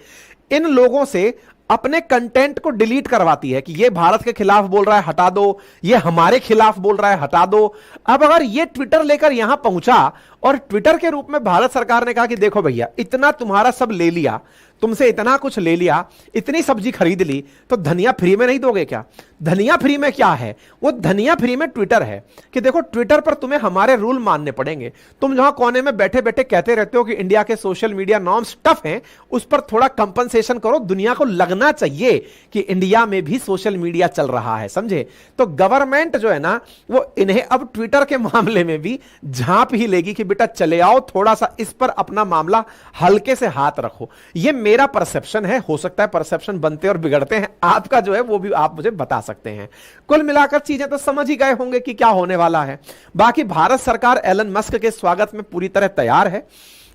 इन लोगों से अपने कंटेंट को डिलीट करवाती है कि ये भारत के खिलाफ बोल रहा है हटा दो, ये हमारे खिलाफ बोल रहा है हटा दो। अब अगर ये ट्विटर लेकर यहां पहुंचा और ट्विटर के रूप में भारत सरकार ने कहा कि देखो भैया इतना तुम्हारा सब ले लिया, तुमसे इतना कुछ ले लिया, इतनी सब्जी खरीद ली, तो धनिया फ्री में नहीं दोगे क्या? धनिया फ्री में क्या है? वो धनिया फ्री में ट्विटर है कि देखो ट्विटर पर तुम्हें हमारे रूल मानने पड़ेंगे। तुम जहां कोने में बैठे बैठे कहते रहते हो कि इंडिया के सोशल मीडिया नॉर्म्स टफ हैं, उस पर थोड़ा कंपनसेशन करो। दुनिया को लगना चाहिए कि इंडिया में भी सोशल मीडिया चल रहा है, समझे? तो गवर्नमेंट जो है ना, वो इन्हें अब ट्विटर के मामले में भी झांप ही लेगी कि बेटा चले आओ, थोड़ा सा इस पर अपना मामला हल्के से हाथ रखो। ये मेरा परसेप्शन है, हो सकता है परसेप्शन बनते और बिगड़ते हैं, आपका जो है वो भी आप मुझे बता सकते हैं। कुल मिलाकर चीजें तो समझ ही गए होंगे कि क्या होने वाला है। बाकी भारत सरकार एलन मस्क के स्वागत में पूरी तरह तैयार है।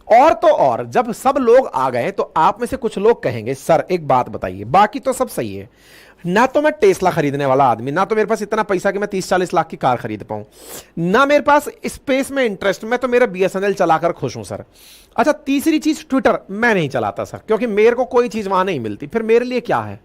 और तो और जब सब लोग आ गए तो आप में से कुछ लोग कहेंगे सर एक बात बताइए, बाकी तो सब सही है, ना तो मैं टेस्ला खरीदने वाला आदमी, ना तो मेरे पास इतना पैसा कि मैं 30-40 लाख की कार खरीद पाऊं, ना मेरे पास स्पेस में इंटरेस्ट, मैं तो मेरा बीएसएनएल चलाकर खुश हूं सर। अच्छा तीसरी चीज ट्विटर मैं नहीं चलाता सर, क्योंकि मेरे को कोई चीज वहां नहीं मिलती। फिर मेरे लिए क्या है?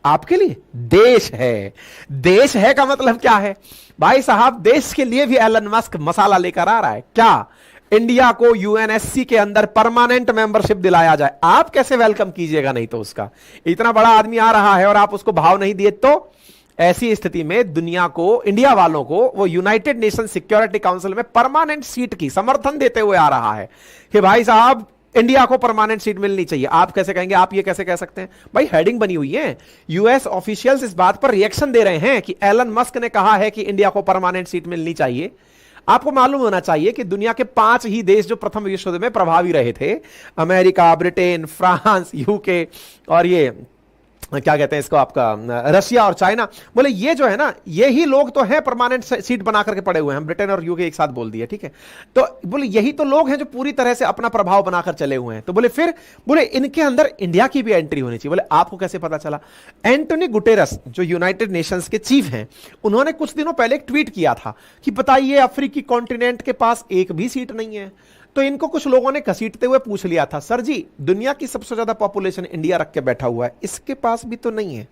आपके लिए देश है। देश है का मतलब क्या है भाई साहब? देश के लिए भी एलन मस्क मसाला लेकर आ रहा है। क्या इंडिया को यूएनएससी के अंदर परमानेंट मेंबरशिप दिलाया जाए? आप कैसे वेलकम कीजिएगा? नहीं तो उसका इतना बड़ा आदमी आ रहा है और आप उसको भाव नहीं दिए तो? ऐसी स्थिति में दुनिया को, इंडिया वालों को वो यूनाइटेड नेशन सिक्योरिटी काउंसिल में परमानेंट सीट की समर्थन देते हुए आ रहा है कि भाई साहब इंडिया को परमानेंट सीट मिलनी चाहिए। आप कैसे कहेंगे? आप ये कैसे कह सकते हैं? भाई हेडिंग बनी हुई है, यूएस ऑफिशियल्स इस बात पर रिएक्शन दे रहे हैं कि एलन मस्क ने कहा है कि इंडिया को परमानेंट सीट मिलनी चाहिए। आपको मालूम होना चाहिए कि दुनिया के 5 ही देश जो प्रथम विश्व युद्ध में प्रभावी रहे थे, अमेरिका, ब्रिटेन, फ्रांस, यूके और ये क्या कहते हैं इसको, आपका रशिया और चाइना। बोले ये जो है ना, ये ही लोग तो हैं परमानेंट सीट बना करके पड़े हुए हैं, ब्रिटेन और यूके एक साथ बोल दिया, ठीक है। तो बोले यही तो लोग हैं जो पूरी तरह से अपना प्रभाव बनाकर चले हुए हैं। तो बोले फिर बोले इनके अंदर इंडिया की भी एंट्री होनी चाहिए। बोले आपको कैसे पता चला? एंटोनी गुटेरस जो यूनाइटेड नेशंस के चीफ हैं, उन्होंने कुछ दिनों पहले एक ट्वीट किया था कि बताइए अफ्रीकी कॉन्टिनेंट के पास एक भी सीट नहीं है। तो इनको कुछ लोगों ने घसीटते हुए पूछ लिया था, सर जी दुनिया की सबसे ज्यादा पॉपुलेशन इंडिया रख के बैठा हुआ है, इसके पास भी तो नहीं है।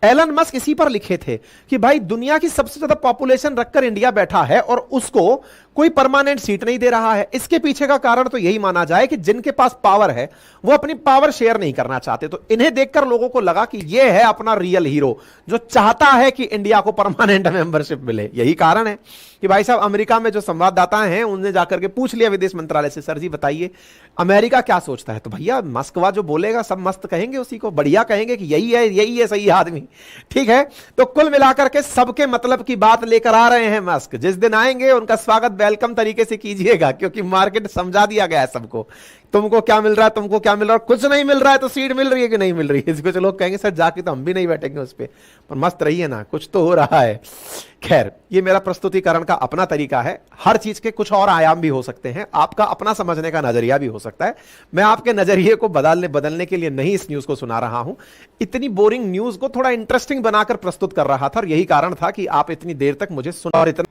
एलन मस्क इसी पर लिखे थे कि भाई दुनिया की सबसे ज्यादा पॉपुलेशन रखकर इंडिया बैठा है और उसको कोई परमानेंट सीट नहीं दे रहा है। इसके पीछे का कारण तो यही माना जाए कि जिनके पास पावर है वो अपनी पावर शेयर नहीं करना चाहते। तो इन्हें देखकर लोगों को लगा कि यह है अपना रियल हीरो जो चाहता है कि इंडिया को परमानेंट मेंबरशिप मिले। यही कारण है कि भाई साहब अमेरिका में जो संवाददाता हैं उनने जाकर के पूछ लिया विदेश मंत्रालय से, सर जी बताइए अमेरिका क्या सोचता है? तो भैया मस्कवा जो बोलेगा सब मस्त कहेंगे, उसी को बढ़िया कहेंगे कि यही है सही आदमी, ठीक है। तो कुल मिलाकर के सबके मतलब की बात लेकर आ रहे हैं मस्क। जिस दिन आएंगे उनका स्वागत वेलकम तरीके से कीजिएगा, क्योंकि मार्केट समझा दिया गया है सबको, तुमको क्या मिल रहा है, तुमको क्या मिल रहा है, कुछ नहीं मिल रहा है तो सीट मिल रही है कि नहीं मिल रही है। इसको लोग कहेंगे सर जाके तो हम भी नहीं बैठेंगे उस पर मस्त रहिए ना, कुछ तो हो रहा है। खैर ये मेरा प्रस्तुतिकरण का अपना तरीका है, हर चीज के कुछ और आयाम भी हो सकते हैं, आपका अपना समझने का नजरिया भी हो सकता है। मैं आपके नजरिए को बदलने के लिए नहीं इस न्यूज को सुना रहा हूं, इतनी बोरिंग न्यूज को थोड़ा इंटरेस्टिंग बनाकर प्रस्तुत कर रहा था और यही कारण था कि आप इतनी देर तक मुझे सुना और इतना